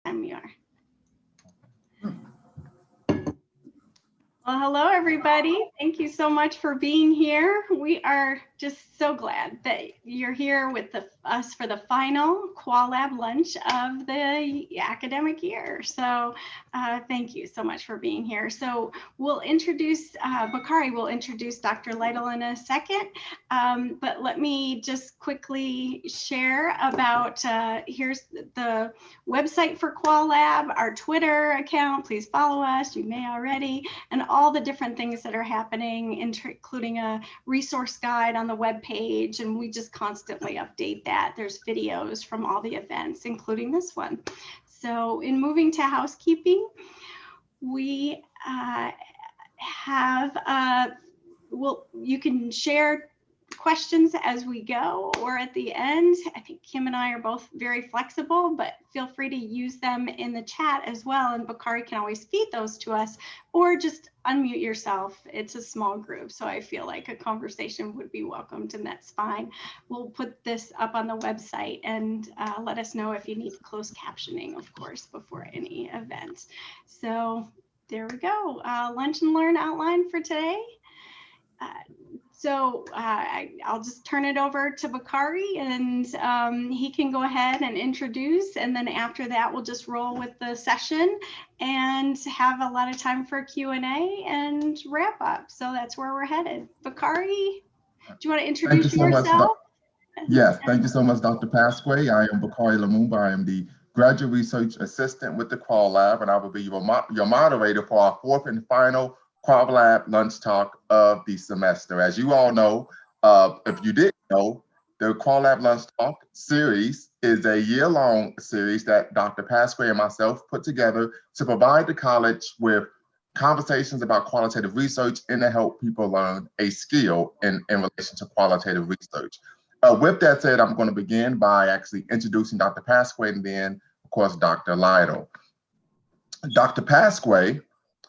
anytime you are. Well, hello, everybody. Thank you so much for being here. We are just so glad that you're here with us for the final QualLab lunch of the academic year. So thank you so much for being here. So we'll introduce, Bakari will introduce Dr. Lightle in a second, but let me just quickly share about, here's the website for QualLab, our Twitter account. Please follow us, you may already, and all the different things that are happening, including a resource guide on the web page, and we just constantly update that. There's videos from all the events, including this one. So in moving to housekeeping, we have, you can share questions as we go or at the end. I think Kim and I are both very flexible, but feel free to use them in the chat as well. And Bakari can always feed those to us, or just unmute yourself. It's a small group, so I feel like a conversation would be welcomed, and that's fine. We'll put this up on the website, and let us know if you need closed captioning, of course, before any event. So there we go. Lunch and Learn outline for today. So I'll just turn it over to Bakari, and he can go ahead and introduce, and then after that we'll just roll with the session and have a lot of time for Q&A and wrap up. So that's where we're headed. Bakari, do you want to introduce yourself? Yes, thank you so much, Dr. Pasque. I am Bakari Lumumba. I am the Graduate Research Assistant with the QualLab, and I will be your moderator for our fourth and final QualLab lunch talk of the semester. As you all know, if you didn't know, the QualLab lunch talk series is a year-long series that Dr. Pasque and myself put together to provide the college with conversations about qualitative research and to help people learn a skill in relation to qualitative research. With that said, I'm going to begin by actually introducing Dr. Pasque and then, of course, Dr. Lightle. Dr. Pasque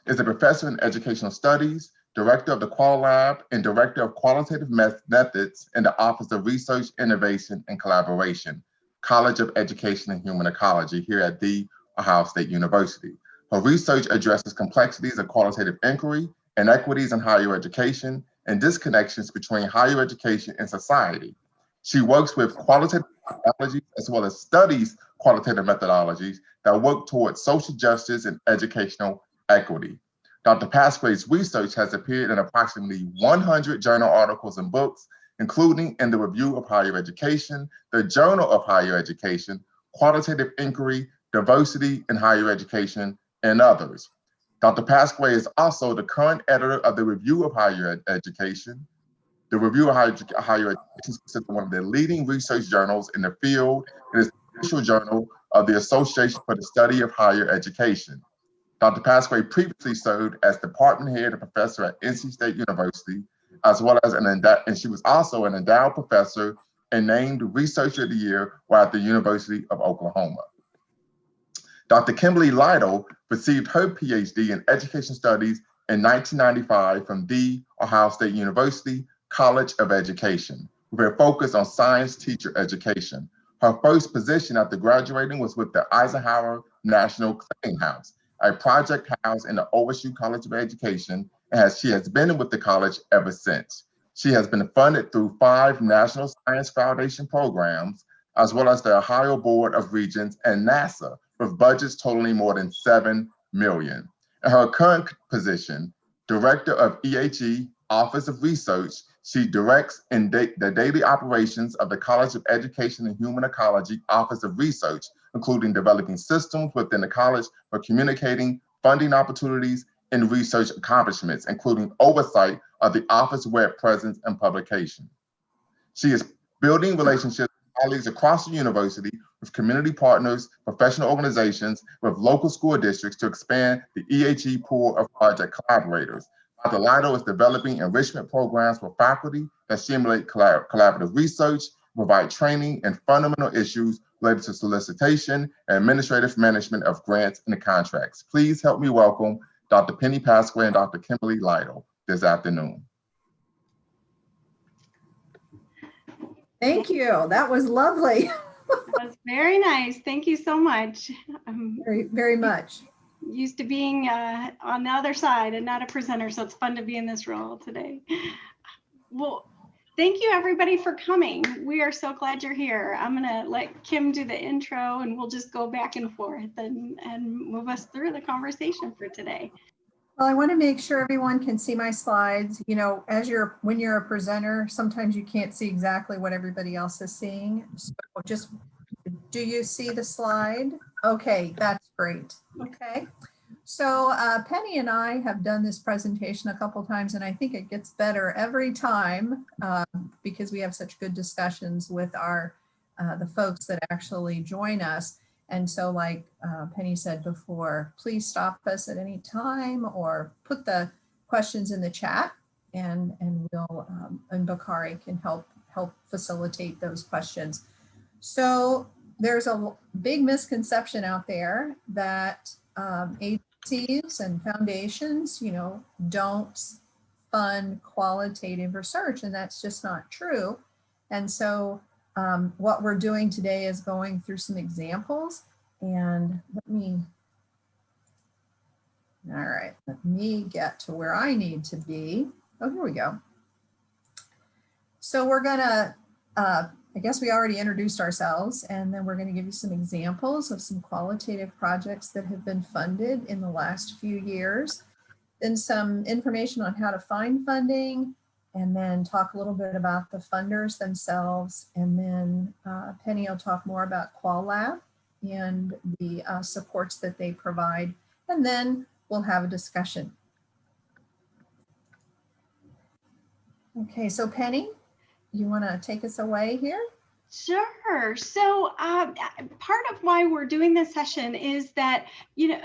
is a professor in educational studies, director of the QualLab, and director of qualitative methods in the Office of Research, Innovation, and Collaboration, College of Education and Human Ecology here at The Ohio State University. Her research addresses complexities of qualitative inquiry, inequities in higher education, and disconnections between higher education and society. She works with qualitative methodologies as well as studies qualitative methodologies that work towards social justice and educational equity. Dr. Pasque's research has appeared in approximately 100 journal articles and books, including in the Review of Higher Education, the Journal of Higher Education, Qualitative Inquiry, Diversity in Higher Education, and others. Dr. Pasque is also the current editor of the Review of Higher Education. The Review of Higher Education is one of the leading research journals in the field. It is the official journal of the Association for the Study of Higher Education. Dr. Pasque previously served as department head and professor at NC State University, as well as and she was also an endowed professor and named Researcher of the Year while at the University of Oklahoma. Dr. Kimberly Lightle received her PhD in Education Studies in 1995 from The Ohio State University College of Education, with a focus on science teacher education. Her first position after graduating was with the Eisenhower National Clearinghouse, a project housed in the OSU College of Education, and she has been with the college ever since. She has been funded through 5 National Science Foundation programs, as well as the Ohio Board of Regents and NASA, with budgets totaling more than $7 million. In her current position, Director of EHE, Office of Research, she directs the daily operations of the College of Education and Human Ecology Office of Research, including developing systems within the college for communicating funding opportunities and research accomplishments, including oversight of the office web presence and publication. She is building relationships with colleagues across the university, with community partners, professional organizations, with local school districts to expand the EHE pool of project collaborators. Dr. Lightle is developing enrichment programs for faculty that stimulate collaborative research, provide training in fundamental issues related to solicitation and administrative management of grants and contracts. Please help me welcome Dr. Penny Pasque and Dr. Kimberly Lightle this afternoon. Thank you. That was lovely. That's very nice. Thank you so much. I'm Very, very much. used to being on the other side and not a presenter, so it's fun to be in this role today. Well, thank you everybody for coming. We are so glad you're here. I'm gonna let Kim do the intro and we'll just go back and forth and move us through the conversation for today. Well, I want to make sure everyone can see my slides. You know, when you're a presenter, sometimes you can't see exactly what everybody else is seeing. So just, do you see the slide? Okay, that's great. Okay. So Penny and I have done this presentation a couple times, and I think it gets better every time because we have such good discussions with the folks that actually join us. And so like Penny said before, please stop us at any time or put the questions in the chat, and we'll and Bakari can help facilitate those questions. So there's a big misconception out there that agencies and foundations, you know, don't fund qualitative research, and that's just not true. And so what we're doing today is going through some examples, and let me get to where I need to be. Oh, here we go. So we're gonna, I guess we already introduced ourselves, and then we're gonna give you some examples of some qualitative projects that have been funded in the last few years, then some information on how to find funding, and then talk a little bit about the funders themselves. And then Penny will talk more about QualLab and the supports that they provide. And then we'll have a discussion. Okay, so Penny, you want to take us away here? Sure. So part of why we're doing this session is that, you know,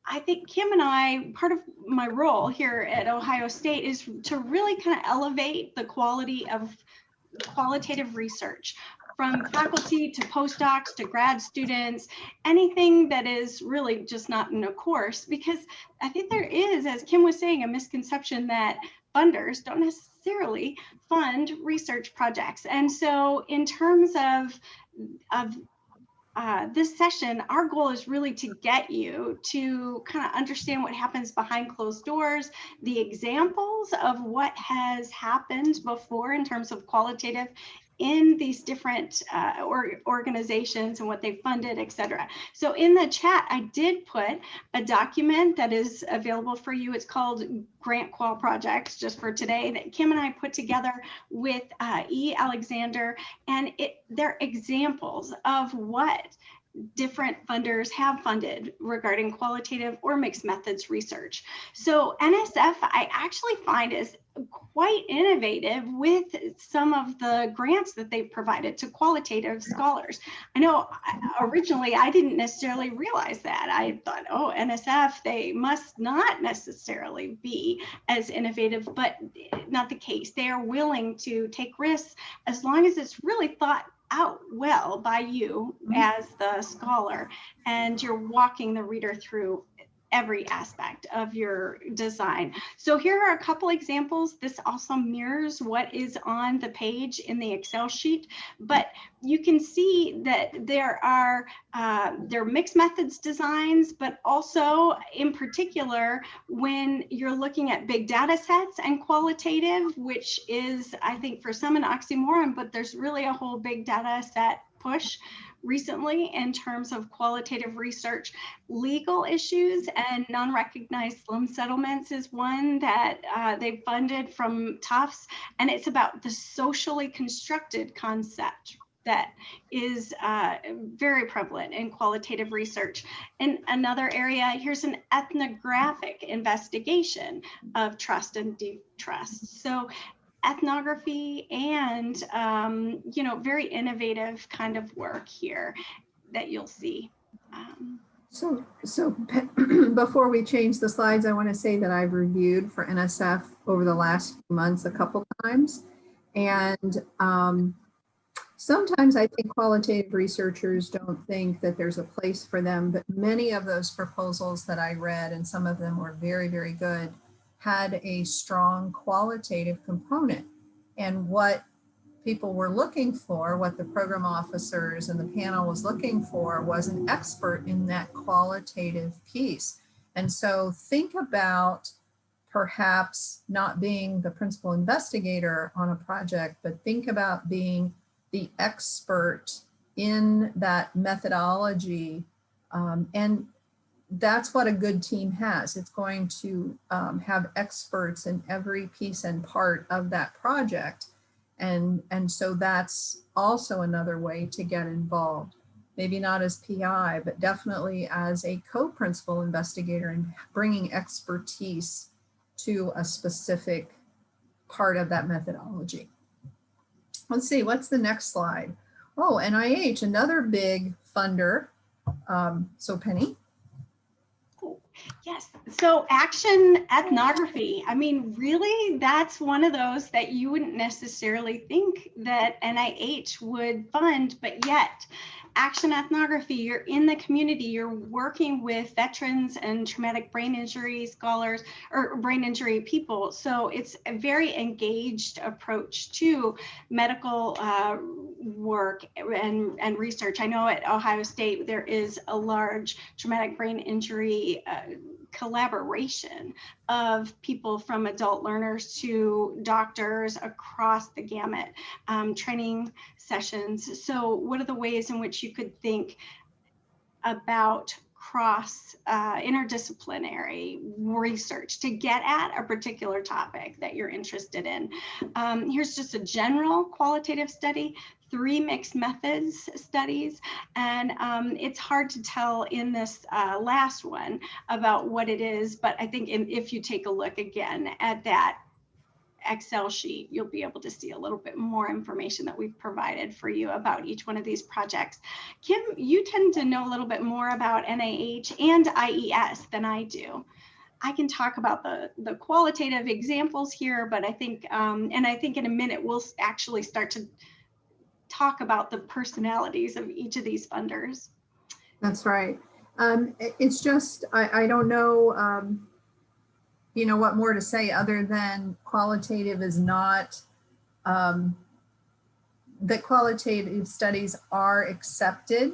I think Kim and I, part of my role here at Ohio State is to really kind of elevate the quality of qualitative research, from faculty to postdocs to grad students, anything that is really just not in a course, because I think there is, as Kim was saying, a misconception that funders don't necessarily fund research projects. And so in terms of this session, our goal is really to get you to kind of understand what happens behind closed doors, the examples of what has happened before in terms of qualitative in these different organizations and what they funded, et cetera. So in the chat, I did put a document that is available for you. It's called Grant Qual Projects, just for today, that Kim and I put together with E. Alexander, and they're examples of what different funders have funded regarding qualitative or mixed methods research. So NSF, I actually find, is quite innovative with some of the grants that they've provided to qualitative scholars. I know originally I didn't necessarily realize that. I thought, oh, NSF, they must not necessarily be as innovative, but not the case. They are willing to take risks as long as it's really thought out well by you as the scholar, and you're walking the reader through every aspect of your design. So here are a couple examples. This also mirrors what is on the page in the Excel sheet, but you can see that there are mixed methods designs, but also in particular, when you're looking at big data sets and qualitative, which is, I think for some, an oxymoron, but there's really a whole big data set push recently in terms of qualitative research. Legal issues and non-recognized loan settlements is one that they funded from Tufts, and it's about the socially constructed concept that is very prevalent in qualitative research. In another area, here's an ethnographic investigation of trust and distrust. So ethnography and you know, very innovative kind of work here that you'll see. So before we change the slides, I want to say that I've reviewed for NSF over the last few months a couple times, and sometimes I think qualitative researchers don't think that there's a place for them, but many of those proposals that I read, and some of them were very, very good, had a strong qualitative component. And what people were looking for, what the program officers and the panel was looking for, was an expert in that qualitative piece. And so think about perhaps not being the principal investigator on a project, but think about being the expert in that methodology. And that's what a good team has. It's going to have experts in every piece and part of that project. And so that's also another way to get involved. Maybe not as PI, but definitely as a co-principal investigator and bringing expertise to a specific part of that methodology. Let's see, what's the next slide? Oh, NIH, another big funder. So Penny. Yes, so action ethnography. I mean, really, that's one of those that you wouldn't necessarily think that NIH would fund, but yet action ethnography, you're in the community, you're working with veterans and traumatic brain injury scholars or brain injury people. So it's a very engaged approach to medical work and research. I know at Ohio State, there is a large traumatic brain injury collaboration of people from adult learners to doctors across the gamut, training sessions. So what are the ways in which you could think about cross interdisciplinary research to get at a particular topic that you're interested in? Here's just a general qualitative study, 3 mixed methods studies, and it's hard to tell in this last one about what it is, but I think if you take a look again at that Excel sheet, you'll be able to see a little bit more information that we've provided for you about each one of these projects. Kim, you tend to know a little bit more about NIH and IES than I do. I can talk about the qualitative examples here, but I think, and I think in a minute, we'll actually start to talk about the personalities of each of these funders. That's right. It's just, I don't know, you know, what more to say other than qualitative is not, that qualitative studies are accepted,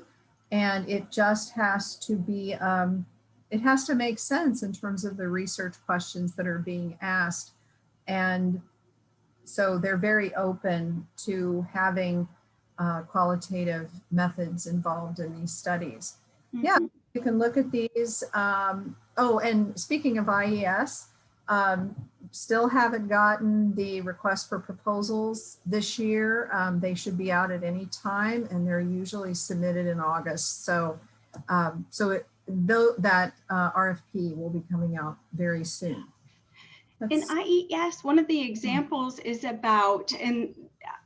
and it just has to be, it has to make sense in terms of the research questions that are being asked. And so they're very open to having qualitative methods involved in these studies. Mm-hmm. Yeah, you can look at these. Oh, and speaking of IES, still haven't gotten the request for proposals this year. They should be out at any time, and they're usually submitted in August. So, that RFP will be coming out very soon. In IES, one of the examples is about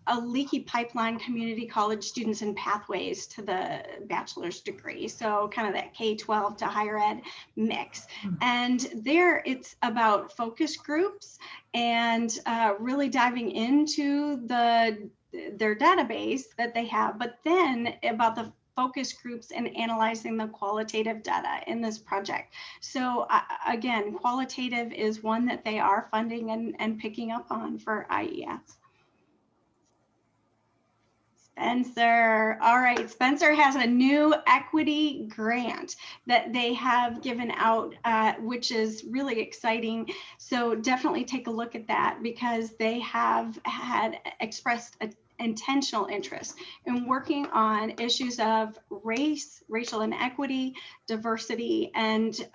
a leaky pipeline, community college students and pathways to the bachelor's degree. So kind of that K-12 to higher ed mix. And there it's about focus groups and really diving into their database that they have, but then about the focus groups and analyzing the qualitative data in this project. So again, qualitative is one that they are funding and picking up on for IES. Spencer. All right, Spencer has a new equity grant that they have given out, which is really exciting. So definitely take a look at that, because they have had expressed an intentional interest in working on issues of race, racial inequity, diversity, and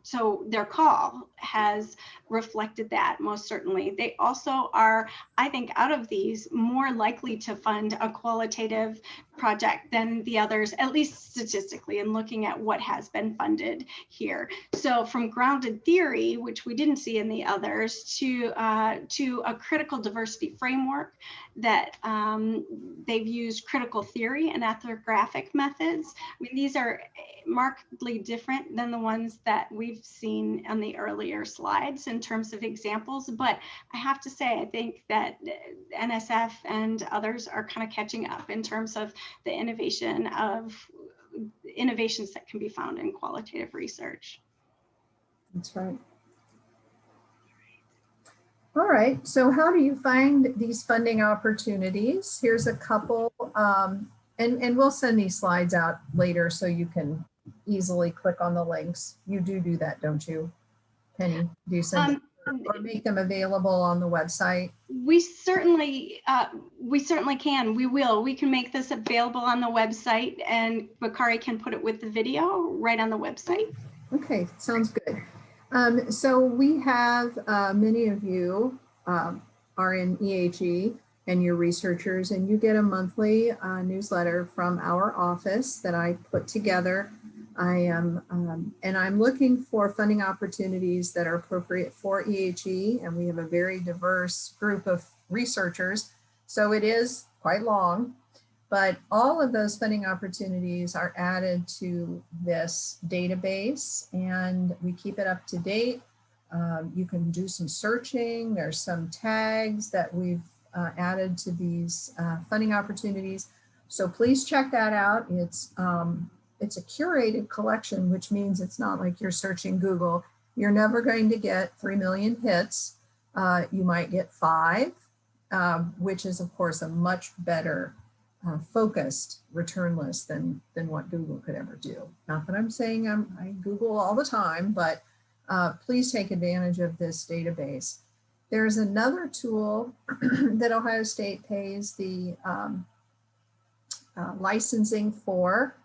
so their call has reflected that most certainly. They also are, I think, out of these, more likely to fund a qualitative project than the others, at least statistically, in looking at what has been funded here. So from grounded theory, which we didn't see in the others, to a critical diversity framework that they've used critical theory and ethnographic methods. I mean, these are markedly different than the ones that we've seen on the earlier slides in terms of examples, but I have to say, I think that NSF and others are kind of catching up in terms of the innovations that can be found in qualitative research. That's right. All right, so how do you find these funding opportunities? Here's a couple, and we'll send these slides out later so you can easily click on the links. You do that, don't you, Penny? Do you send or make them available on the website? We certainly can. We will. We can make this available on the website, and Bakari can put it with the video right on the website. Okay, sounds good. So we have many of you are in EHE and you're researchers, and you get a monthly newsletter from our office that I put together. I am, and I'm looking for funding opportunities that are appropriate for EHE, and we have a very diverse group of researchers, so it is quite long. But all of those funding opportunities are added to this database, and we keep it up to date. You can do some searching. There's some tags that we've added to these funding opportunities. So please check that out. It's a curated collection, which means it's not like you're searching Google. You're never going to get 3 million hits. You might get 5, which is of course a much better focused return list than what Google could ever do. Not that I'm saying I Google all the time, but please take advantage of this database. There's another tool that Ohio State pays the licensing for.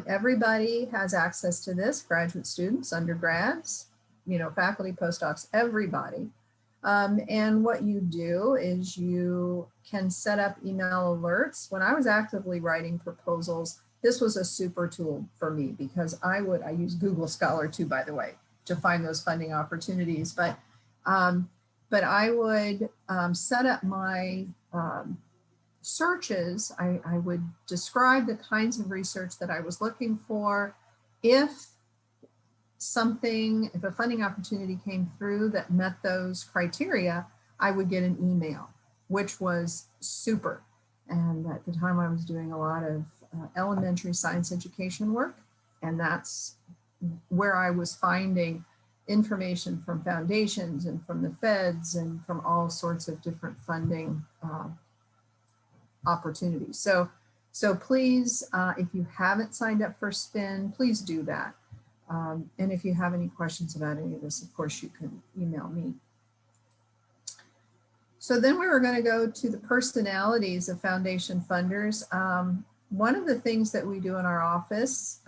Everybody has access to this, graduate students, undergrads, faculty, postdocs, everybody. And what you do is you can set up email alerts. When I was actively writing proposals, this was a super tool for me because I use Google Scholar too, by the way, to find those funding opportunities. But I would set up my searches. I would describe the kinds of research that I was looking for. If a funding opportunity came through that met those criteria, I would get an email, which was super. And at the time I was doing a lot of elementary science education work, and that's where I was finding information from foundations and from the feds and from all sorts of different funding opportunities. So please, if you haven't signed up for SPIN, please do that. And if you have any questions about any of this, of course, you can email me. So then we were going to go to the personalities of foundation funders. One of the things that we do in our office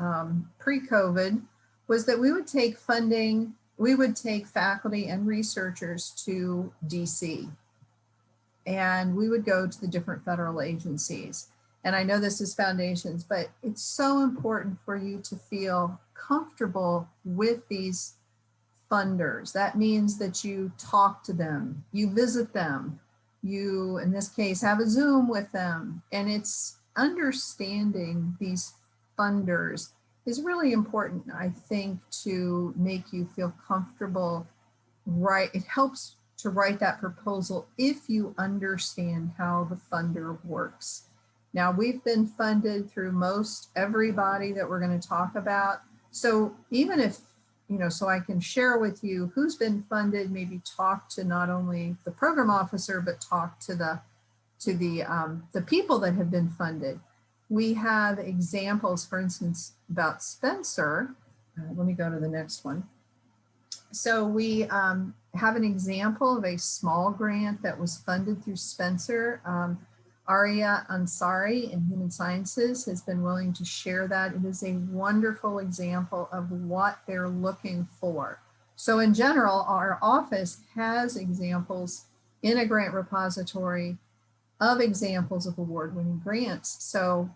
pre-COVID was that we would take funding, we would take faculty and researchers to DC, and we would go to the different federal agencies. And I know this is foundations, but it's so important for you to feel comfortable with these funders. That means that you talk to them, you visit them, you, in this case, have a Zoom with them. And it's understanding these funders is really important, I think, to make you feel comfortable. Right, it helps to write that proposal if you understand how the funder works. Now, we've been funded through most everybody that we're going to talk about. So even if, so I can share with you who's been funded, maybe talk to not only the program officer, but talk to the people that have been funded. We have examples, for instance, about Spencer. Let me go to the next one. So we have an example of a small grant that was funded through Spencer. Arya Ansari in Human Sciences has been willing to share that. It is a wonderful example of what they're looking for. So in general, our office has examples in a grant repository of examples of award-winning grants. So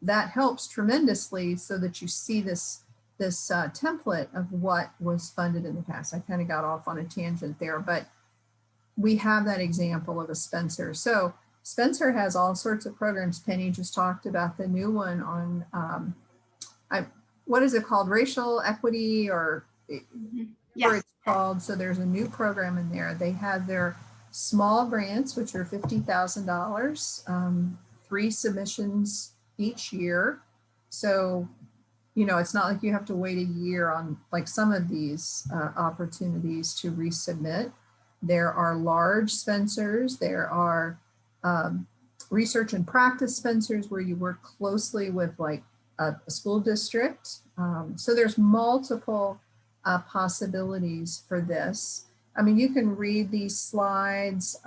that helps tremendously so that you see this template of what was funded in the past. I kind of got off on a tangent there, but we have that example of a Spencer. So Spencer has all sorts of programs. Penny just talked about the new one on, what is it called? Racial equity or Yes. it's called. So there's a new program in there. They have their small grants, which are $50,000, 3 submissions each year. So, it's not like you have to wait a year on like some of these opportunities to resubmit. There are large Spencers. There are research and practice Spencers where you work closely with like a school district. So there's multiple possibilities for this. I mean, you can read these slides.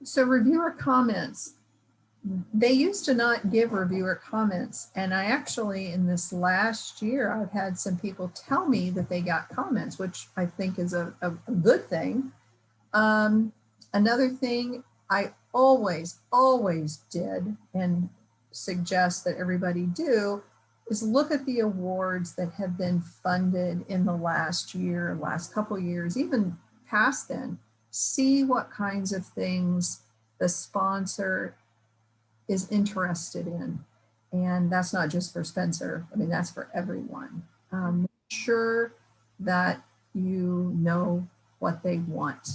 So reviewer comments. They used to not give reviewer comments. And I actually, in this last year, I've had some people tell me that they got comments, which I think is a good thing. Another thing I always did and suggest that everybody do is look at the awards that have been funded in the last year, last couple years, even past then. See what kinds of things the sponsor is interested in. And that's not just for Spencer. I mean, that's for everyone. Make sure that you know what they want.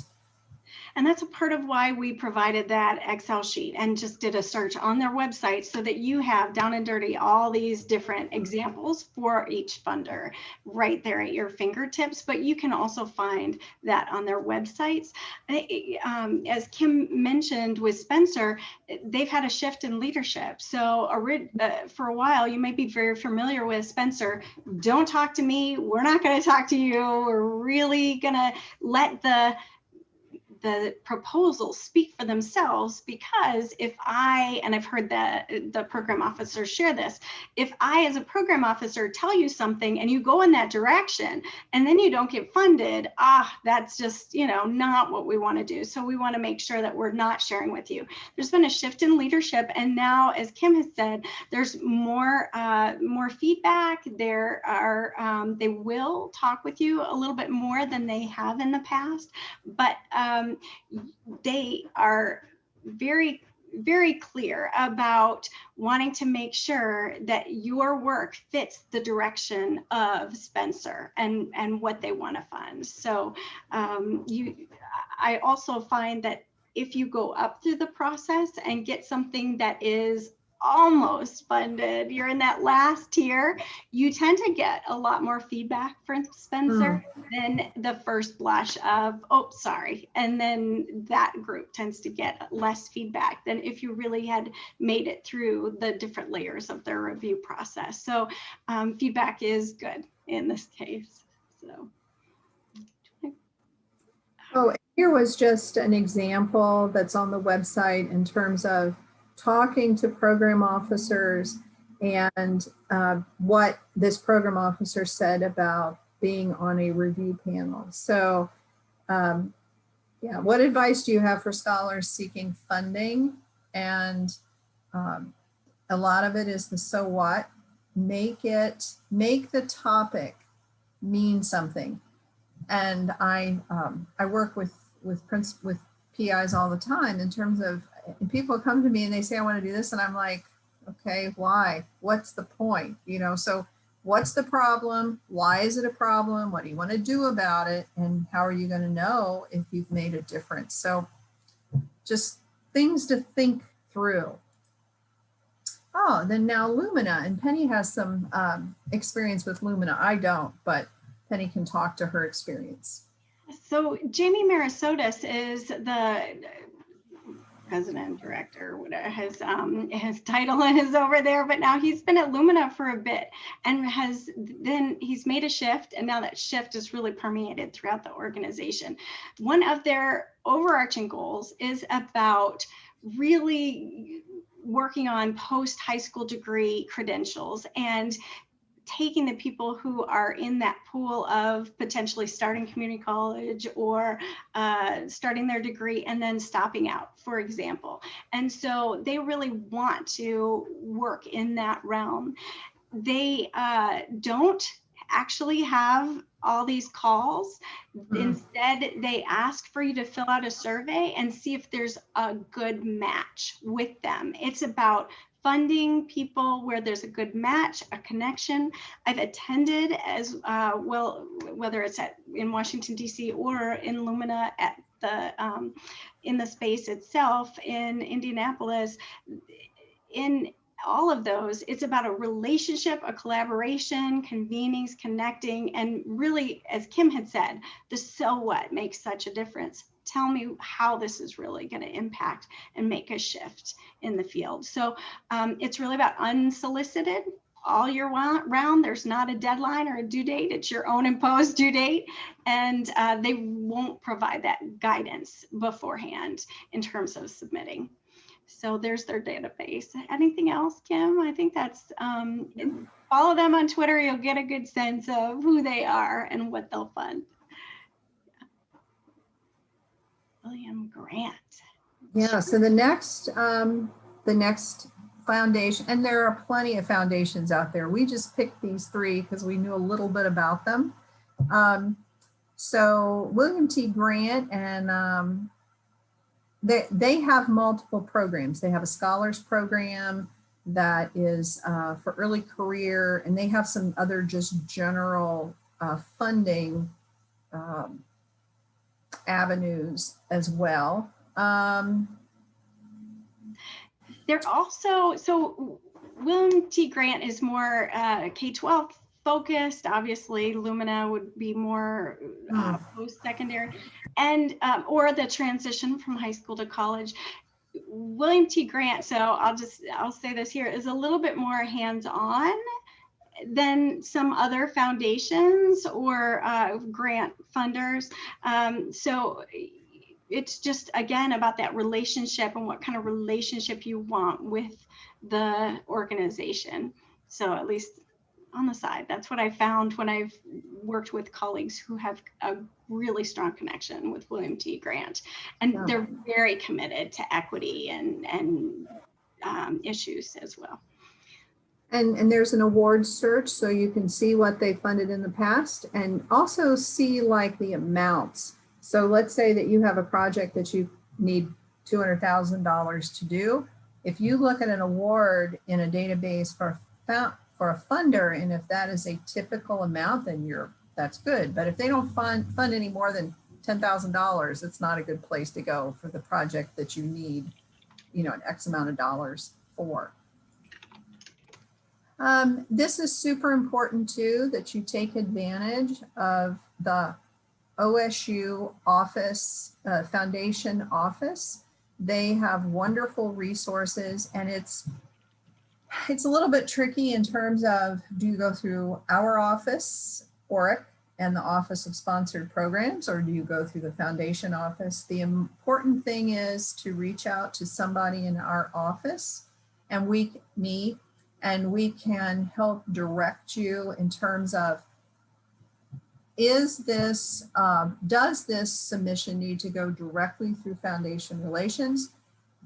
And that's a part of why we provided that Excel sheet and just did a search on their website so that you have down and dirty all these different examples for each funder right there at your fingertips. But you can also find that on their websites. As Kim mentioned with Spencer, they've had a shift in leadership. So for a while, you might be very familiar with Spencer. Don't talk to me. We're not going to talk to you. We're really going to let the proposals speak for themselves, because if I, and I've heard the program officers share this, if I as a program officer tell you something and you go in that direction and then you don't get funded, that's just, not what we want to do. So we want to make sure that we're not sharing with you. There's been a shift in leadership, and now, as Kim has said, there's more feedback. There are they will talk with you a little bit more than they have in the past, but they are very, very clear about wanting to make sure that your work fits the direction of Spencer and what they want to fund. So I also find that if you go up through the process and get something that is almost funded, you're in that last tier, you tend to get a lot more feedback from Spencer than the first blush of, oh, sorry. And then that group tends to get less feedback than if you really had made it through the different layers of their review process. So feedback is good in this case. So. Oh, here was just an example that's on the website in terms of talking to program officers and what this program officer said about being on a review panel. So yeah, what advice do you have for scholars seeking funding? And a lot of it is the so what. Make the topic mean something. And I work with PIs all the time in terms of, and people come to me and they say, I want to do this. And I'm like, okay, why? What's the point? So what's the problem? Why is it a problem? What do you want to do about it? And how are you going to know if you've made a difference? So just things to think through. Oh, then now Lumina, and Penny has some experience with Lumina. I don't, but Penny can talk to her experience. So Jamie Marasotis is the president, director, whatever his title is over there, but now he's been at Lumina for a bit and he's made a shift, and now that shift is really permeated throughout the organization. One of their overarching goals is about really working on post-high school degree credentials and taking the people who are in that pool of potentially starting community college or starting their degree and then stopping out, for example. And so they really want to work in that realm. They don't actually have all these calls. Instead, they ask for you to fill out a survey and see if there's a good match with them. It's about funding people where there's a good match, a connection. I've attended as well, whether it's in Washington, D.C. or in Lumina at in the space itself in Indianapolis. In all of those, it's about a relationship, a collaboration, convenings, connecting, and really, as Kim had said, the so what makes such a difference. Tell me how this is really going to impact and make a shift in the field. So it's really about unsolicited all year round. There's not a deadline or a due date. It's your own imposed due date. And they won't provide that guidance beforehand in terms of submitting. So there's their database. Anything else, Kim? I think that's, follow them on Twitter. You'll get a good sense of who they are and what they'll fund. William Grant. Yeah, so the next foundation, and there are plenty of foundations out there. We just picked these three because we knew a little bit about them. So William T. Grant, and they have multiple programs. They have a scholars program that is for early career, and they have some other just general funding avenues as well. They're also, so William T. Grant is more K-12 focused. Obviously, Lumina would be more post-secondary, and or the transition from high school to college. William T. Grant, so I'll say this here, is a little bit more hands-on than some other foundations or grant funders. So it's just, again, about that relationship and what kind of relationship you want with the organization. So at least on the side, that's what I found when I've worked with colleagues who have a really strong connection with William T. Grant. And they're very committed to equity and issues as well. And there's an award search, so you can see what they funded in the past and also see like the amounts. So let's say that you have a project that you need $200,000 to do. If you look at an award in a database for a funder, and if that is a typical amount, then that's good. But if they don't fund any more than $10,000, it's not a good place to go for the project that you need, an X amount of dollars for. This is super important too, that you take advantage of the OSU office, foundation office. They have wonderful resources, and it's a little bit tricky in terms of, do you go through our office, ORIC, and the Office of Sponsored Programs, or do you go through the foundation office? The important thing is to reach out to somebody in our office, and me, and we can help direct you in terms of, does this submission need to go directly through Foundation Relations?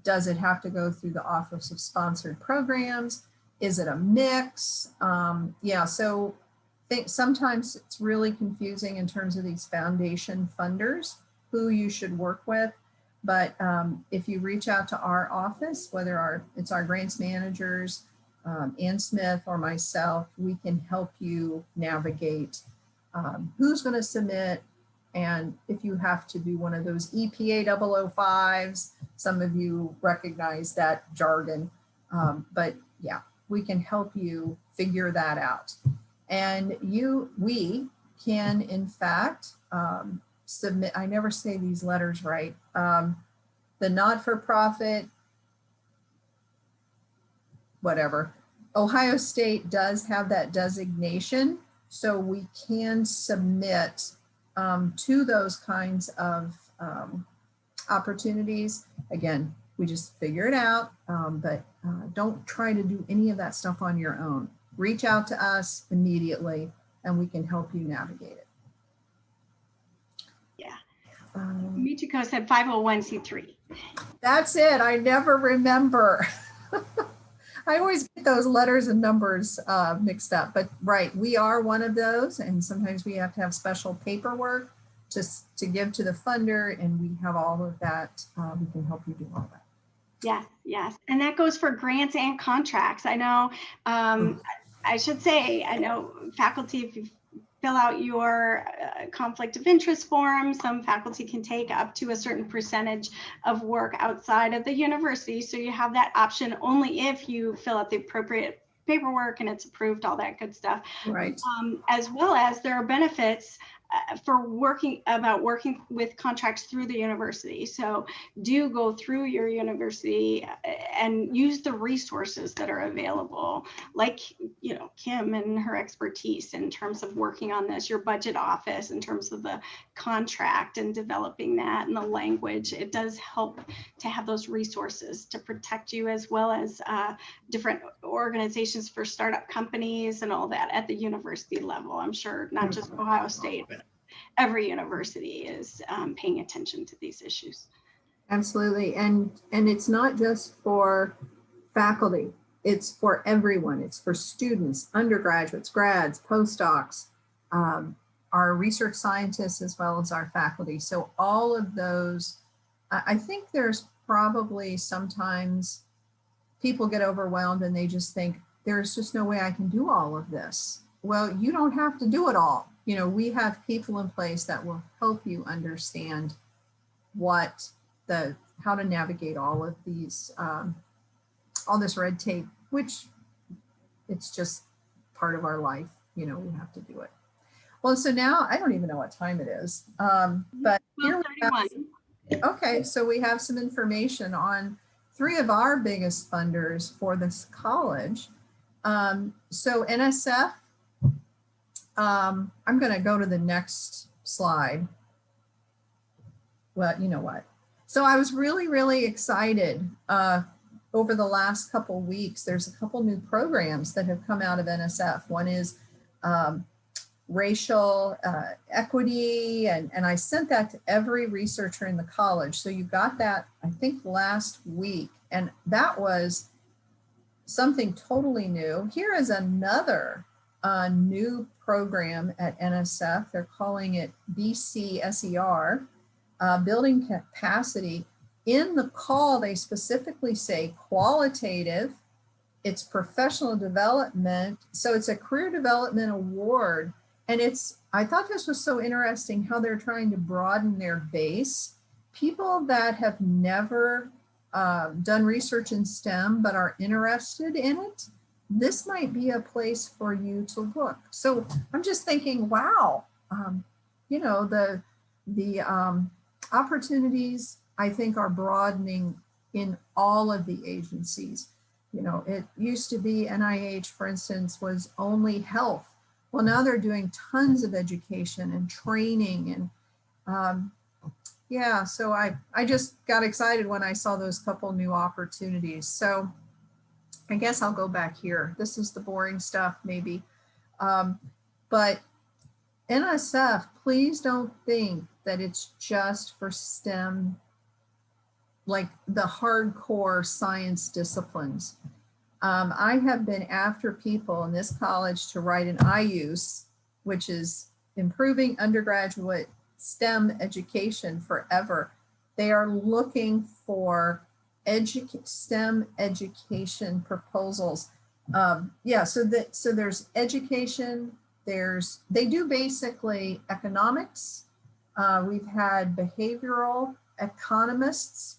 Does it have to go through the Office of Sponsored Programs? Is it a mix? So I think sometimes it's really confusing in terms of these foundation funders, who you should work with. But if you reach out to our office, whether it's our grants managers, Ann Smith or myself, we can help you navigate who's going to submit, and if you have to do one of those EPA 005s, some of you recognize that jargon, but yeah, we can help you figure that out. And we can, in fact, submit, I never say these letters right, the not-for-profit, whatever. Ohio State does have that designation, so we can submit to those kinds of opportunities. Again, we just figure it out, but don't try to do any of that stuff on your own. Reach out to us immediately, and we can help you navigate it. Yeah. Michiko said 501c3. That's it. I never remember. I always get those letters and numbers mixed up, but right, we are one of those, and sometimes we have to have special paperwork just to give to the funder, and we have all of that. We can help you do all that. Yes, yes, and that goes for grants and contracts. I know, I should say, I know faculty, if you've fill out your conflict of interest form. Some faculty can take up to a certain percentage of work outside of the university. So you have that option only if you fill out the appropriate paperwork and it's approved, all that good stuff. Right. As well as there are benefits for working with contracts through the university. So do go through your university and use the resources that are available, like, you know, Kim and her expertise in terms of working on this, your budget office in terms of the contract and developing that and the language. It does help to have those resources to protect you, as well as different organizations for startup companies and all that at the university level. I'm sure not just Ohio State, but every university is paying attention to these issues. Absolutely. And it's not just for faculty, it's for everyone. It's for students, undergraduates, grads, postdocs, our research scientists, as well as our faculty. So all of those, I think there's probably sometimes people get overwhelmed and they just think, there's just no way I can do all of this. Well, you don't have to do it all. You know, we have people in place that will help you understand how to navigate all of these, all this red tape, which it's just part of our life. You know, we have to do it. Well, so now I don't even know what time it is, but here we have, okay, so we have some information on 3 of our biggest funders for this college. So NSF, I'm going to go to the next slide. Well, you know what? So I was really, really excited over the last couple weeks. There's a couple new programs that have come out of NSF. One is racial equity, and I sent that to every researcher in the college. So you got that, I think, last week, and that was something totally new. Here is another new program at NSF. They're calling it BCSER, building capacity. In the call, they specifically say qualitative, it's professional development. So it's a career development award. And I thought this was so interesting how they're trying to broaden their base. People that have never done research in STEM but are interested in it, this might be a place for you to look. So I'm just thinking, wow, you know, the opportunities, I think, are broadening in all of the agencies. You know, it used to be NIH, for instance, was only health. Well, now they're doing tons of education and training. And yeah, so I just got excited when I saw those couple new opportunities. So I guess I'll go back here. This is the boring stuff maybe. But NSF, please don't think that it's just for STEM, like the hardcore science disciplines. I have been after people in this college to write an IUS, which is Improving Undergraduate STEM Education Forever. They are looking for STEM education proposals. Yeah, so there's education, they do basically economics. We've had behavioral economists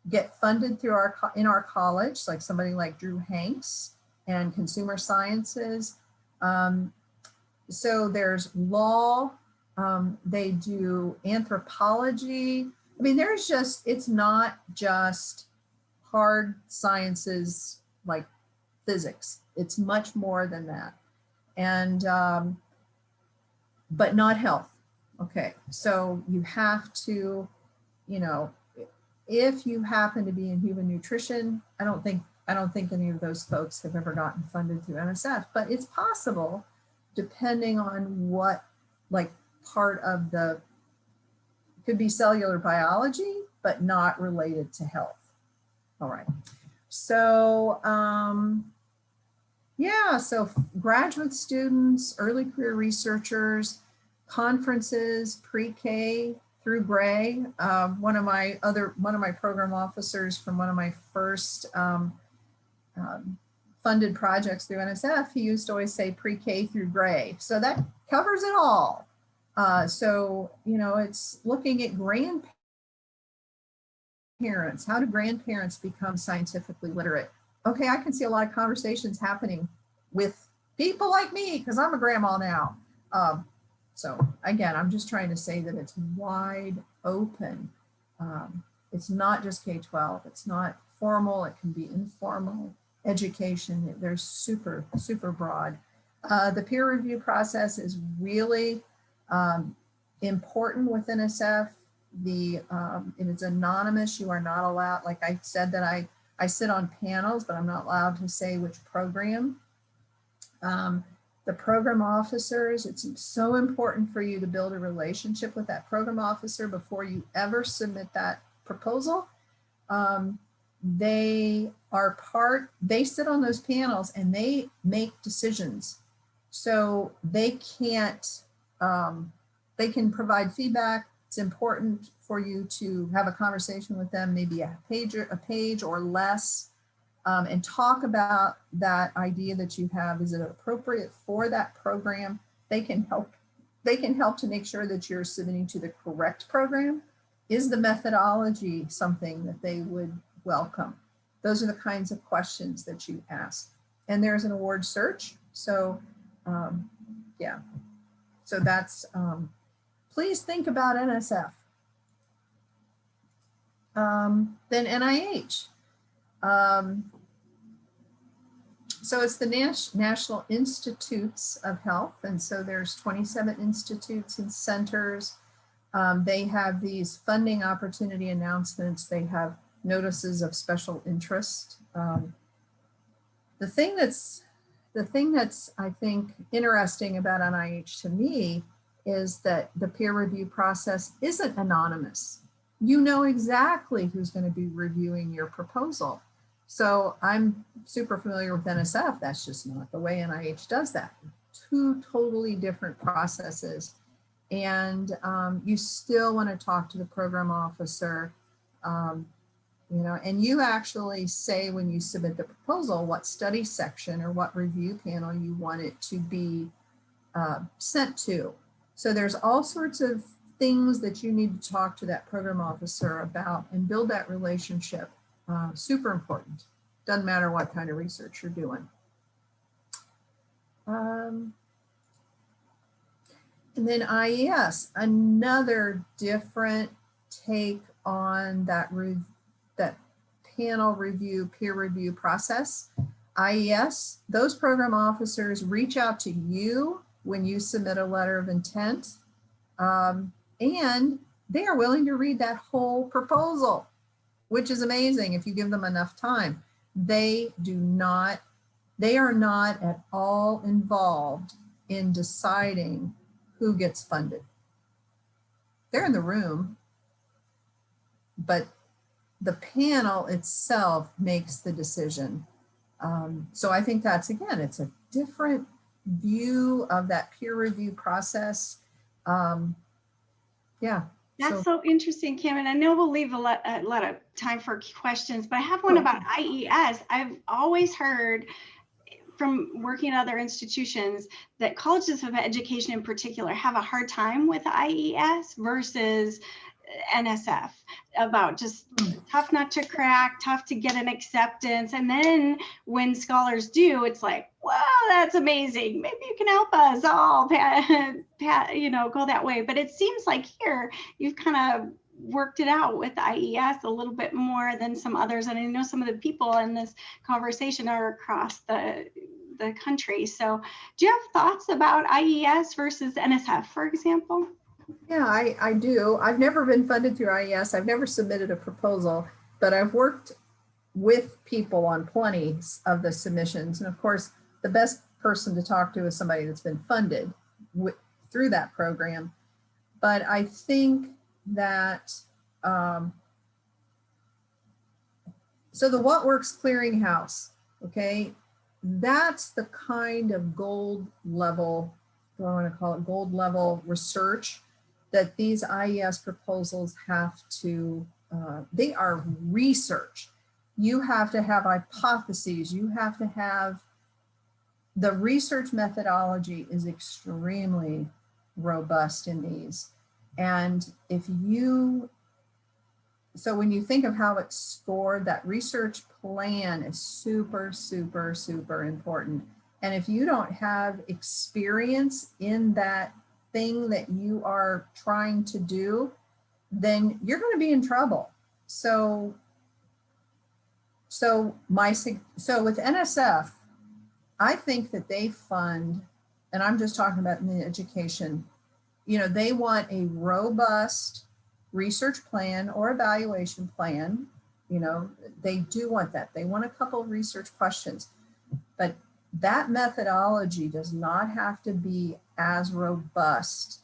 get funded through in our college, like somebody like Drew Hanks, and consumer sciences. So there's law, they do anthropology. I mean, it's not just hard sciences like physics. It's much more than that. And, but not health. Okay, so you have to, you know, if you happen to be in human nutrition, I don't think any of those folks have ever gotten funded through NSF, but it's possible depending on what, like, part of could be cellular biology, but not related to health. All right, so yeah, so graduate students, early career researchers, conferences, pre-K through Gray. One of my program officers from one of my first funded projects through NSF, he used to always say pre-K through Gray. So that covers it all. So, you know, it's looking at grandparents. How do grandparents become scientifically literate? Okay, I can see a lot of conversations happening with people like me because I'm a grandma now. So again, I'm just trying to say that it's wide open. It's not just K-12. It's not formal. It can be informal education. They're super, super broad. The peer review process is really important with NSF. It is anonymous. You are not allowed, like I said, that I sit on panels, but I'm not allowed to say which program. The program officers, it's so important for you to build a relationship with that program officer before you ever submit that proposal. They sit on those panels and they make decisions. So they can provide feedback. It's important for you to have a conversation with them, maybe a page or less, and talk about that idea that you have. Is it appropriate for that program? They can help to make sure that you're submitting to the correct program. Is the methodology something that they would welcome? Those are the kinds of questions that you ask. And there's an award search. So yeah, so that's, please think about NSF. Then NIH. So it's the National Institutes of Health. And so there's 27 institutes and centers. They have these funding opportunity announcements. They have notices of special interest. The thing that's I think interesting about NIH to me is that the peer review process isn't anonymous. You know exactly who's going to be reviewing your proposal. So I'm super familiar with NSF. That's just not the way NIH does that. Two totally different processes. And you still want to talk to the program officer, you know, and you actually say when you submit the proposal, what study section or what review panel you want it to be sent to. So there's all sorts of things that you need to talk to that program officer about and build that relationship. Super important. Doesn't matter what kind of research you're doing. And then IES, another different take on that panel review, peer review process. IES, those program officers reach out to you when you submit a letter of intent, and they are willing to read that whole proposal, which is amazing if you give them enough time. They are not at all involved in deciding who gets funded. They're in the room, but the panel itself makes the decision. So I think that's, again, it's a different view of that peer review process. Yeah. That's so interesting, Kim, and I know we'll leave a lot of time for questions, but I have one about IES. I've always heard from working at other institutions that colleges of education in particular have a hard time with IES versus NSF, about just tough nut to crack, tough to get an acceptance. And then when scholars do, it's like, wow, that's amazing. Maybe you can help us all, you know, go that way. But it seems like here you've kind of worked it out with IES a little bit more than some others. And I know some of the people in this conversation are across the country. So do you have thoughts about IES versus NSF, for example? Yeah, I do. I've never been funded through IES. I've never submitted a proposal, but I've worked with people on plenty of the submissions. And of course, the best person to talk to is somebody that's been funded through that program. But I think that, so the What Works Clearinghouse, okay, that's the kind of gold level, do I want to call it gold level research that these IES proposals have to, they are research. You have to have hypotheses. You have to have the research methodology is extremely robust in these. And so when you think of how it's scored, that research plan is super, super, super important. And if you don't have experience in that thing that you are trying to do, then you're going to be in trouble. So with NSF, I think that they fund, and I'm just talking about in the education, they want a robust research plan or evaluation plan. They do want that. They want a couple of research questions, but that methodology does not have to be as robust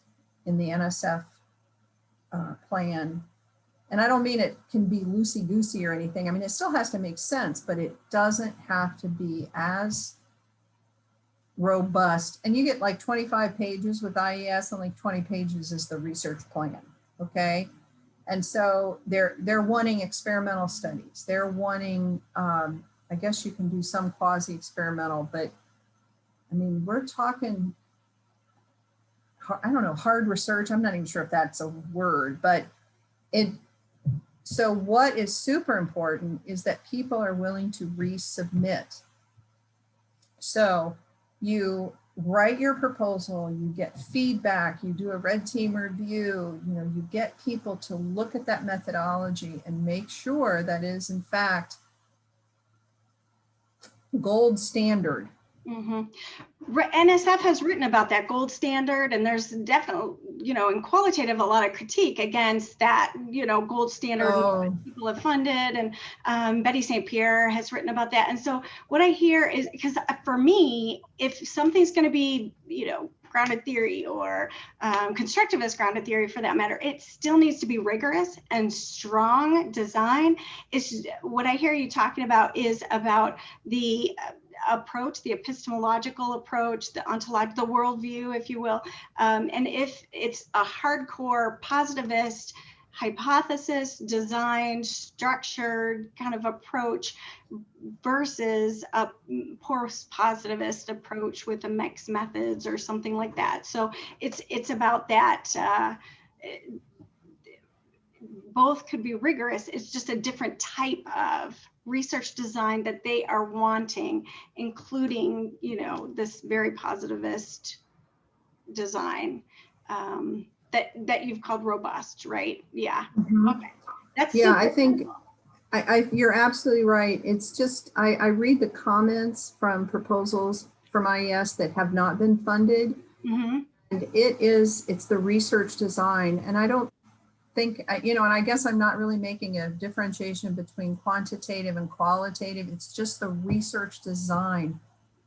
in the NSF plan. And I don't mean it can be loosey-goosey or anything. I mean, it still has to make sense, but it doesn't have to be as robust. And you get like 25 pages with IES and like 20 pages is the research plan, okay? And so they're wanting experimental studies. They're wanting, I guess you can do some quasi-experimental, but I mean, we're talking, I don't know, hard research. I'm not even sure if that's a word, but so what is super important is that people are willing to resubmit. So you write your proposal, you get feedback, you do a red team review, you get people to look at that methodology and make sure that is in fact gold standard. Mm-hmm. NSF has written about that gold standard, and there's definitely, in Qualitative, a lot of critique against that, gold standard people have funded, and Betty St. Pierre has written about that. And so what I hear is, because for me, if something's going to be, grounded theory or constructivist grounded theory for that matter, it still needs to be rigorous and strong design. Is what I hear you talking about is about the approach, the epistemological approach, the ontological, the worldview, if you will. And if it's a hardcore positivist hypothesis, design, structured kind of approach versus a post-positivist approach with a mixed methods or something like that. So it's about that. Both could be rigorous. It's just a different type of research design that they are wanting, including, this very positivist design that you've called robust, right? Yeah. Mm-hmm. Okay. That's yeah. I think you're absolutely right. It's just I read the comments from proposals from IES that have not been funded, mm-hmm. and it's the research design, and I don't think, and I guess I'm not really making a differentiation between quantitative and qualitative. It's just the research design.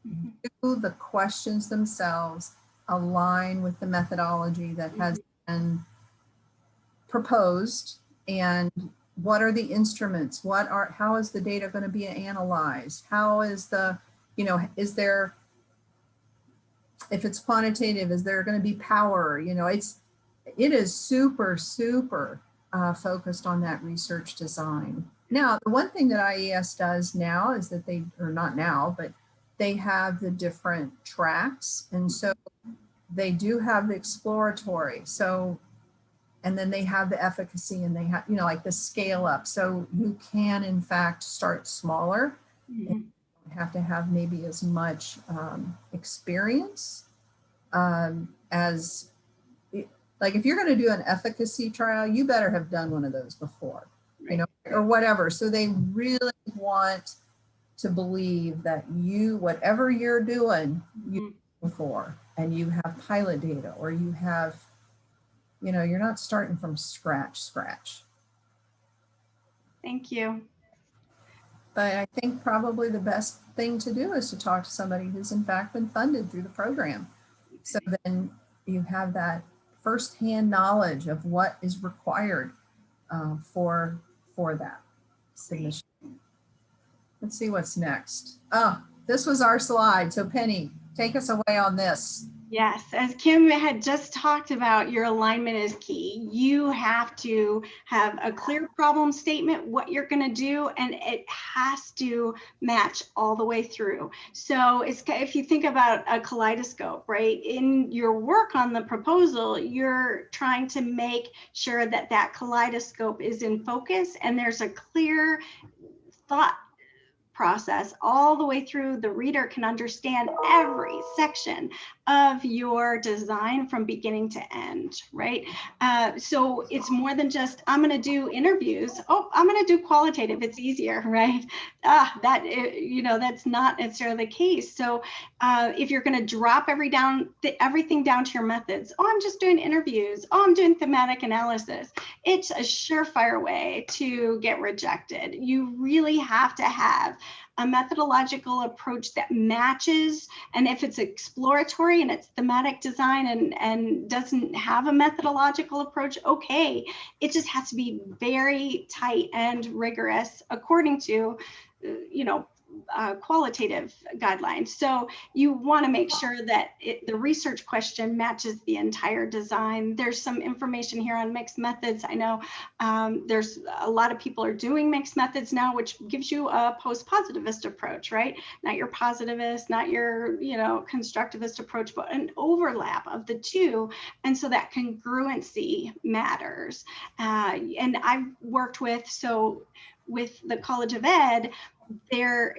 Mm-hmm. Do the questions themselves align with the methodology that has been proposed, and what are the instruments? How is the data going to be analyzed? How is is there, if it's quantitative, is there going to be power? It is super, super focused on that research design. Now, the one thing that IES does now is that they have the different tracks. And so they do have the exploratory. So, and then they have the efficacy, and they have, like the scale up. So you can, in fact, start smaller. Mm-hmm. And you have to have maybe as much experience as, like if you're going to do an efficacy trial, you better have done one of those before, right. Or whatever. So they really want to believe that whatever you're doing, you before, and you have pilot data, or you have, you're not starting from scratch. Thank you. But I think probably the best thing to do is to talk to somebody who's in fact been funded through the program. So then you have that firsthand knowledge of what is required for that submission. Let's see what's next. Oh, this was our slide. So Penny, take us away on this. Yes, as Kim had just talked about, your alignment is key. You have to have a clear problem statement, what you're going to do, and it has to match all the way through. So it's, if you think about a kaleidoscope, right, in your work on the proposal, you're trying to make sure that that kaleidoscope is in focus and there's a clear thought process all the way through. The reader can understand every section of your design from beginning to end, right? So it's more than just, I'm going to do interviews. Oh, I'm going to do qualitative. It's easier, right? That's not necessarily the case. So if you're going to drop everything down to your methods, oh, I'm just doing interviews. Oh, I'm doing thematic analysis. It's a surefire way to get rejected. You really have to have a methodological approach that matches, and if it's exploratory and it's thematic design and doesn't have a methodological approach, okay, it just has to be very tight and rigorous according to qualitative guidelines. So you want to make sure that the research question matches the entire design. There's some information here on mixed methods. I know there's a lot of people are doing mixed methods now, which gives you a post-positivist approach, right? Not your positivist, not your constructivist approach, but an overlap of the two. And so that congruency matters. And I've worked with the College of Ed, there,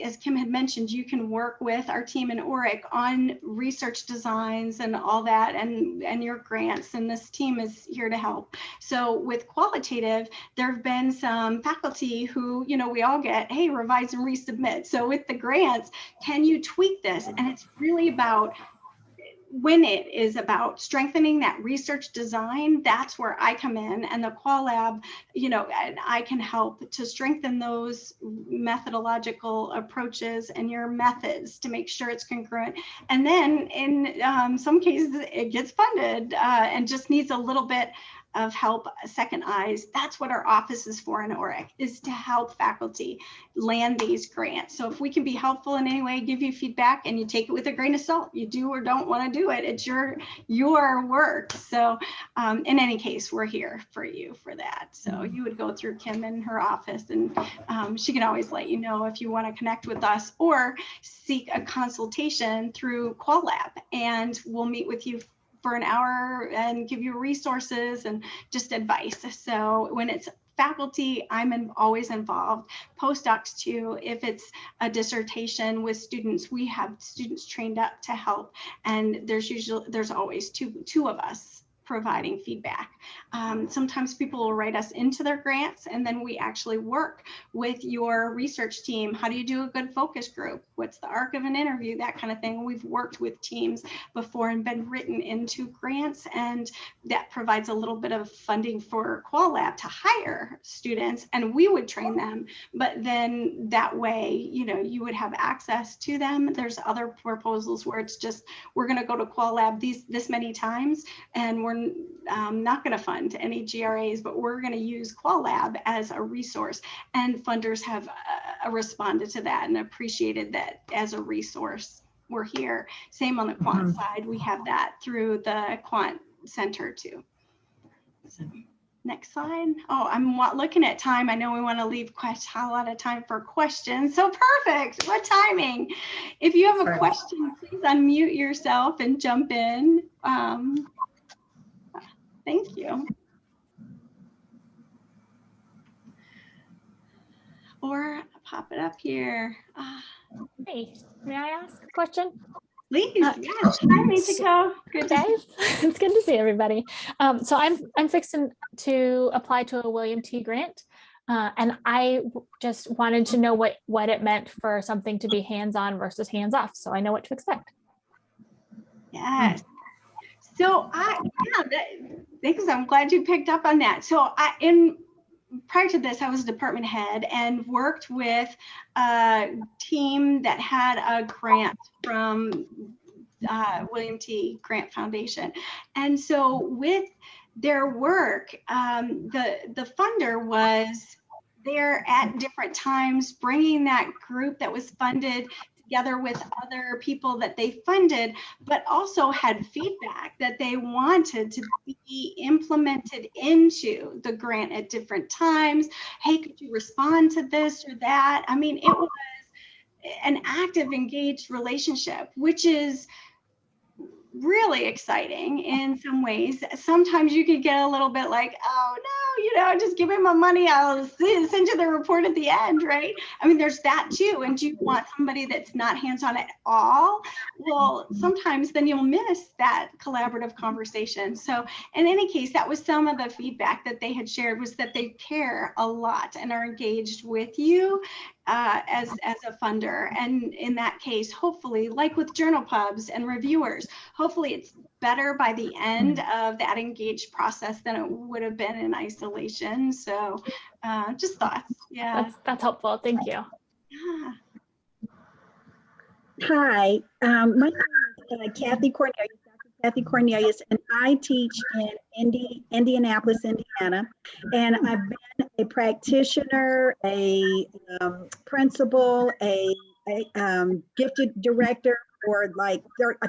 as Kim had mentioned, you can work with our team in ORIC on research designs and all that, and your grants, and this team is here to help. So with Qualitative, there have been some faculty who, we all get, hey, revise and resubmit. So with the grants, can you tweak this? And it's really about, when it is about strengthening that research design, that's where I come in, and the QualLab, and I can help to strengthen those methodological approaches and your methods to make sure it's congruent. And then in some cases, it gets funded and just needs a little bit of help, second eyes. That's what our office is for in ORIC, is to help faculty land these grants. So if we can be helpful in any way, give you feedback, and you take it with a grain of salt, you do or don't want to do it, it's your work. So in any case, we're here for you for that. So you would go through Kim in her office, and she can always let you know if you want to connect with us or seek a consultation through QualLab, and we'll meet with you for an hour and give you resources and just advice. So when it's faculty, I'm always involved. Postdocs too. If it's a dissertation with students, we have students trained up to help, and there's always two of us providing feedback. Sometimes people will write us into their grants, and then we actually work with your research team. How do you do a good focus group? What's the arc of an interview? That kind of thing. We've worked with teams before and been written into grants, and that provides a little bit of funding for QualLab to hire students, and we would train them. But then that way, you would have access to them. There's other proposals where it's just, we're going to go to QualLab this many times, and we're not going to fund any GRAs, but we're going to use QualLab as a resource, and funders have responded to that and appreciated that as a resource. We're here. Same on the quant side, we have that through the quant center too. So, next slide. Oh, I'm looking at time. I know we want to leave a lot of time for questions. So perfect. What timing? If you have a question, please unmute yourself and jump in. Thank you. Or pop it up here. Hey, may I ask a question? Please, yes. Hi, Michiko. Good to see you. It's good to see everybody. So I'm fixing to apply to a William T. grant, and I just wanted to know what it meant for something to be hands-on versus hands-off, so I know what to expect. Yes. So thanks. I'm glad you picked up on that. So prior to this, I was a department head and worked with a team that had a grant from William T. Grant Foundation. And so with their work, the funder was there at different times, bringing that group that was funded to together with other people that they funded, but also had feedback that they wanted to be implemented into the grant at different times. Hey, could you respond to this or that? I mean, it was an active, engaged relationship, which is really exciting in some ways. Sometimes you could get a little bit like, oh no, just give me my money, I'll send you the report at the end, right? I mean, there's that too. And do you want somebody that's not hands-on at all? Well, sometimes then you'll miss that collaborative conversation. So in any case, that was some of the feedback that they had shared, was that they care a lot and are engaged with you as a funder. And in that case, hopefully, like with journal pubs and reviewers, hopefully it's better by the end of that engaged process than it would have been in isolation. So just thoughts. Yeah. That's helpful. Thank you. Yeah. Hi, my name is Kathy Cornelius, Dr. Kathy Cornelius, and I teach in Indianapolis, Indiana. And I've been a practitioner, a principal, a gifted director for I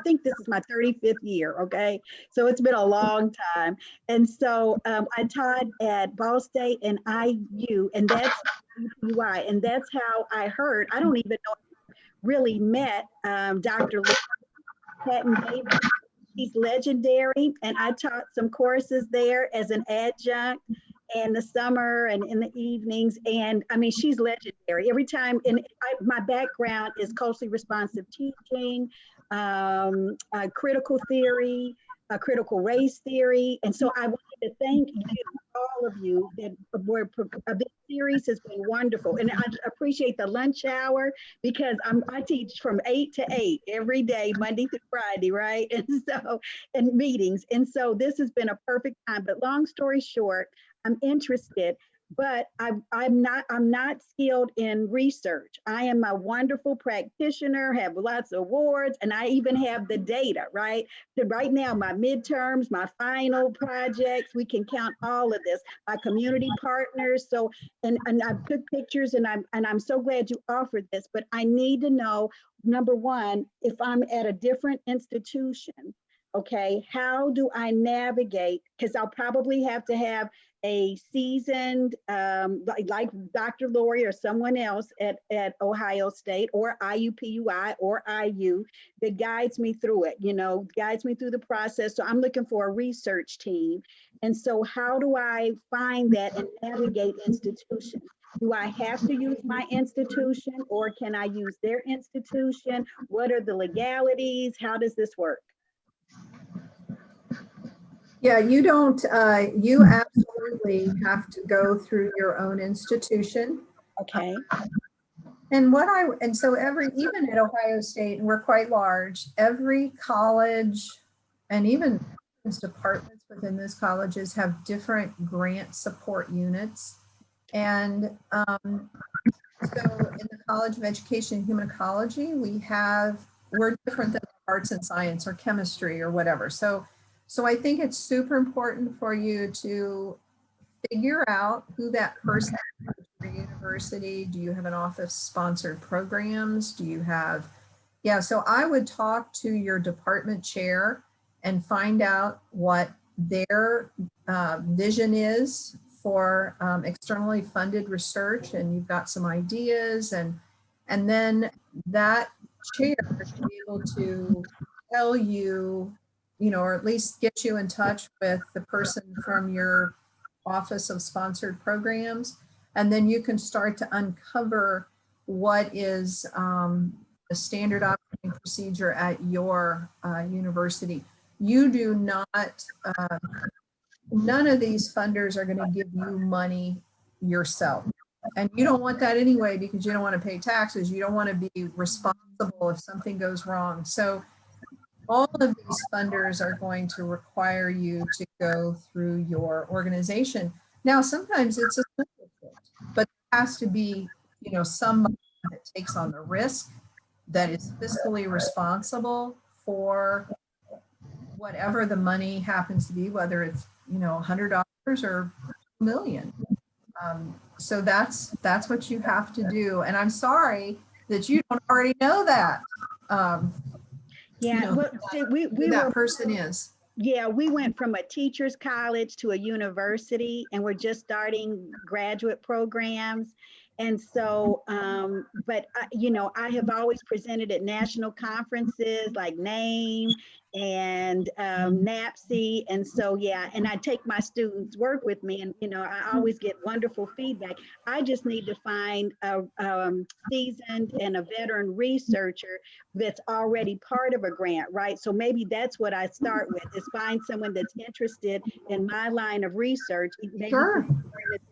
think this is my 35th year, okay? So it's been a long time. And so I taught at Ball State and IU, and that's UPUI, and that's how I heard, I don't even know really met Dr. Patton Davis. He's legendary, and I taught some courses there as an adjunct in the summer and in the evenings. And I mean, she's legendary. Every time, my background is culturally responsive teaching, critical theory, critical race theory. And so I wanted to thank you, all of you, that were, this series has been wonderful. And I appreciate the lunch hour, because I teach from 8 to 8 every day, Monday through Friday, right? And meetings. And so this has been a perfect time. But long story short, I'm interested, but I'm not skilled in research. I am a wonderful practitioner, have lots of awards, and I even have the data, right? So right now, my midterms, my final projects, we can count all of this, my community partners. So, and I took pictures, and I'm so glad you offered this, but I need to know, number one, if I'm at a different institution, okay, how do I navigate? Because I'll probably have to have a seasoned, like Dr. Lori or someone else at Ohio State or IUPUI or IU that guides me through it, guides me through the process. So I'm looking for a research team. And so how do I find that and navigate institutions? Do I have to use my institution, or can I use their institution? What are the legalities? How does this work? Yeah, you don't, you absolutely have to go through your own institution. Okay. And so even at Ohio State, and we're quite large, every college and even departments within those colleges have different grant support units. And so in the College of Education and Human Ecology, we're different than arts and science or chemistry or whatever. So I think it's super important for you to figure out who that person is at your university. Do you have an office sponsored programs? Do you have, so I would talk to your department chair and find out what their vision is for externally funded research, and you've got some ideas, and then that chair should be able to tell you, or at least get you in touch with the person from your Office of Sponsored Programs. And then you can start to uncover what is the standard operating procedure at your university. You do not, none of these funders are going to give you money yourself. And you don't want that anyway, because you don't want to pay taxes. You don't want to be responsible if something goes wrong. So all of these funders are going to require you to go through your organization. Now, sometimes it's a simple fit, but there has to be, somebody that takes on the risk, that is fiscally responsible for whatever the money happens to be, whether it's, $100 or $1 million. So that's what you have to do. And I'm sorry that you don't already know that. Yeah, know, well, see, who we that were, person is. yeah, we went from a teacher's college to a university, and we're just starting graduate programs. And so, but you know, I have always presented at national conferences like NAME and NAPSE. And so, yeah, and I take my students' work with me, and you know, I always get wonderful feedback. I just need to find a seasoned and a veteran researcher that's already part of a grant, right? So maybe that's what I start with, is find someone that's interested in my line of research, maybe Sure. through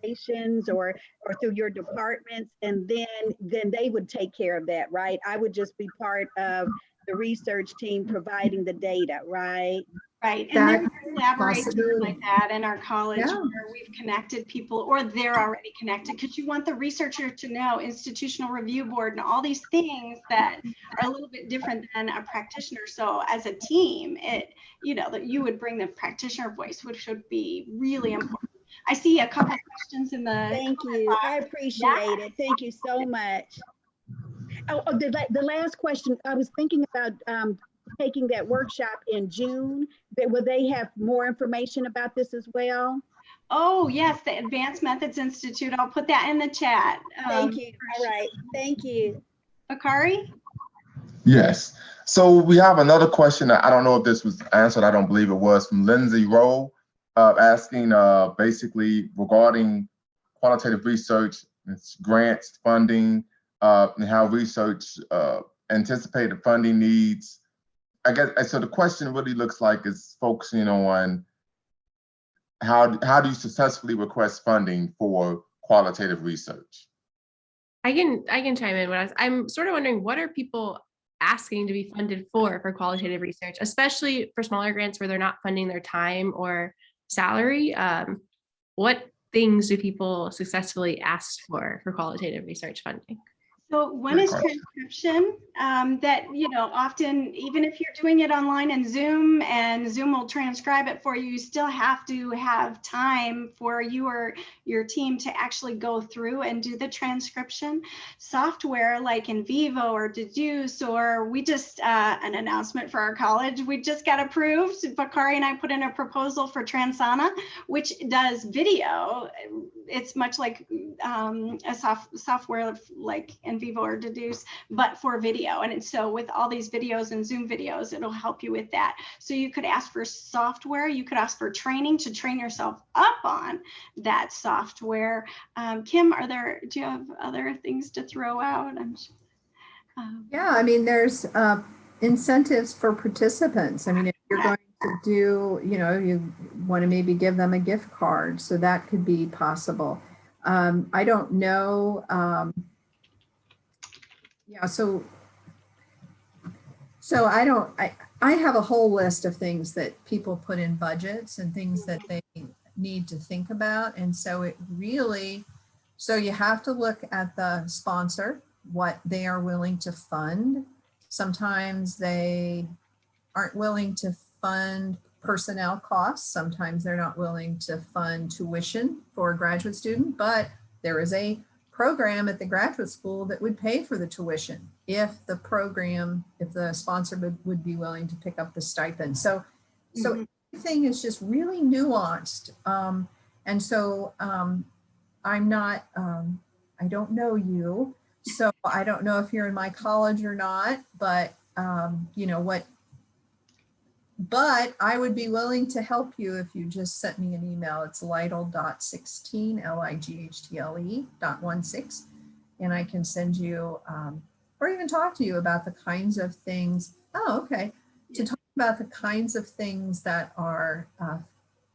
organizations or through your departments, and then they would take care of that, right? I would just be part of the research team providing the data, right? Right, and there That are collaborations possibility. like that in our college Yeah. where we've connected people, or they're already connected, because you want the researcher to know institutional review board and all these things that are a little bit different than a practitioner. So as a team, it, you know, that you would bring the practitioner voice, which would be really important. I see a couple of questions in the Thank comment you. box. I appreciate it. Thank you so much. Oh, the last question, I was thinking about taking that workshop in June. Will they have more information about this as well? Oh, yes, the Advanced Methods Institute. I'll put that in the chat. Thank you. All right. Thank you. Bakari? Yes. So we have another question that I don't know if this was answered. I don't believe it was, from Lindsay Rowe, asking basically regarding qualitative research, its grants, funding, and how research anticipated funding needs. I guess so. The question really looks like is focusing on how do you successfully request funding for qualitative research? I can chime in. I'm sort of wondering, what are people asking to be funded for qualitative research, especially for smaller grants where they're not funding their time or salary? What things do people successfully ask for qualitative research funding? So one is transcription, that, you know, often, even if you're doing it online and Zoom will transcribe it for you, you still have to have time for you or your team to actually go through and do the transcription. Software like In Vivo or Deduce, or we just, an announcement for our college, we just got approved. Bakari and I put in a proposal for Transana, which does video. It's much like a software like In Vivo or Deduce, but for video. And so with all these videos and Zoom videos, it'll help you with that. So you could ask for software, you could ask for training to train yourself up on that software. Kim, do you have other things to throw out? Yeah, I mean, there's incentives for participants. I mean, if you're going to do, you know, you want to maybe give them a gift card, so that could be possible. I don't know. Yeah, so I have a whole list of things that people put in budgets and things that they need to think about. And so it really, so you have to look at the sponsor, what they are willing to fund. Sometimes they aren't willing to fund personnel costs. Sometimes they're not willing to fund tuition for a graduate student, but there is a program at the graduate school that would pay for the tuition if the sponsor would be willing to pick up the stipend. So everything is just really nuanced. And so I'm not, I don't know you, so I don't know if you're in my college or not, but you know what, but I would be willing to help you if you just sent me an email. It's lightle.16, lighttle.16, and I can send you, or even talk to you about the kinds of things. Oh, okay. To talk about the kinds of things that are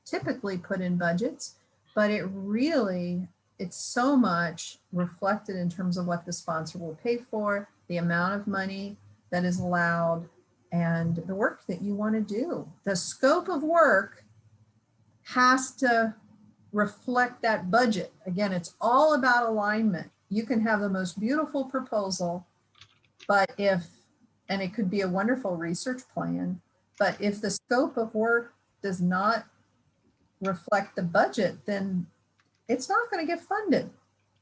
typically put in budgets, but it's so much reflected in terms of what the sponsor will pay for, the amount of money that is allowed, and the work that you want to do. The scope of work has to reflect that budget. Again, it's all about alignment. You can have the most beautiful proposal, but and it could be a wonderful research plan, but if the scope of work does not reflect the budget, then it's not going to get funded,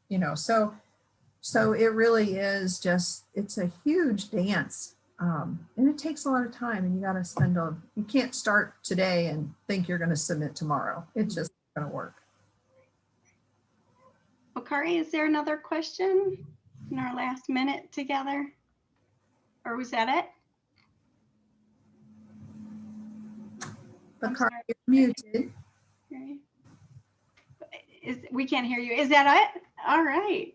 you know. So So it really is just, it's a huge dance. And it takes a lot of time, and you got to you can't start today and think you're going to submit tomorrow. It's just not going to work. Bakari, is there another question in our last minute together? Or was that it? I'm Bakari, sorry. you're muted. Okay. We can't hear you. Is that it? All right.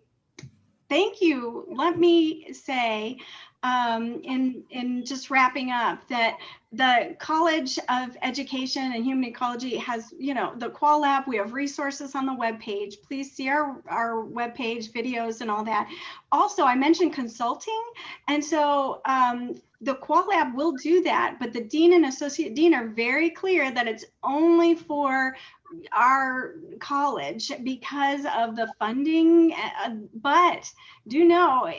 Thank you. Let me say, in just wrapping up, that the College of Education and Human Ecology has, the QualLab. We have resources on the webpage. Please see our webpage, videos, and all that. Also, I mentioned consulting, and so the QualLab will do that, but the dean and associate dean are very clear that it's only for our college because of the funding, but do know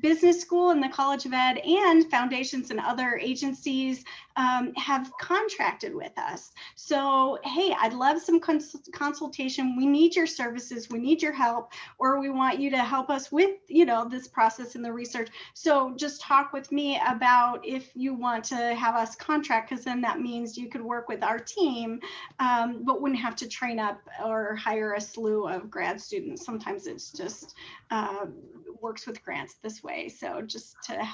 business school and the College of Ed and foundations and other agencies have contracted with us. So, hey, I'd love some consultation. We need your services. We need your help, or we want you to help us with, this process and the research. So just talk with me about if you want to have us contract, because then that means you could work with our team, but wouldn't have to train up or hire a slew of grad students. Sometimes it's just works with grants this way. So just to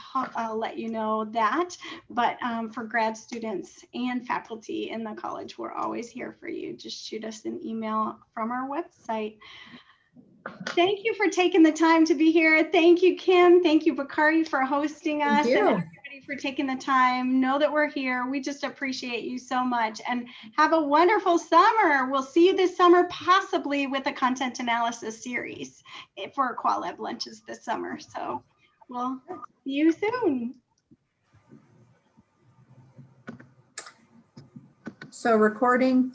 let you know that, but for grad students and faculty in the college, we're always here for you. Just shoot us an email from our website. Thank you for taking the time to be here. Thank you, Kim. Thank you, Bakari, for hosting us. Thank you. And everybody for taking the time. Know that we're here. We just appreciate you so much, and have a wonderful summer. We'll see you this summer, possibly with a content analysis series for QualLab lunches this summer. So we'll see you soon. So recording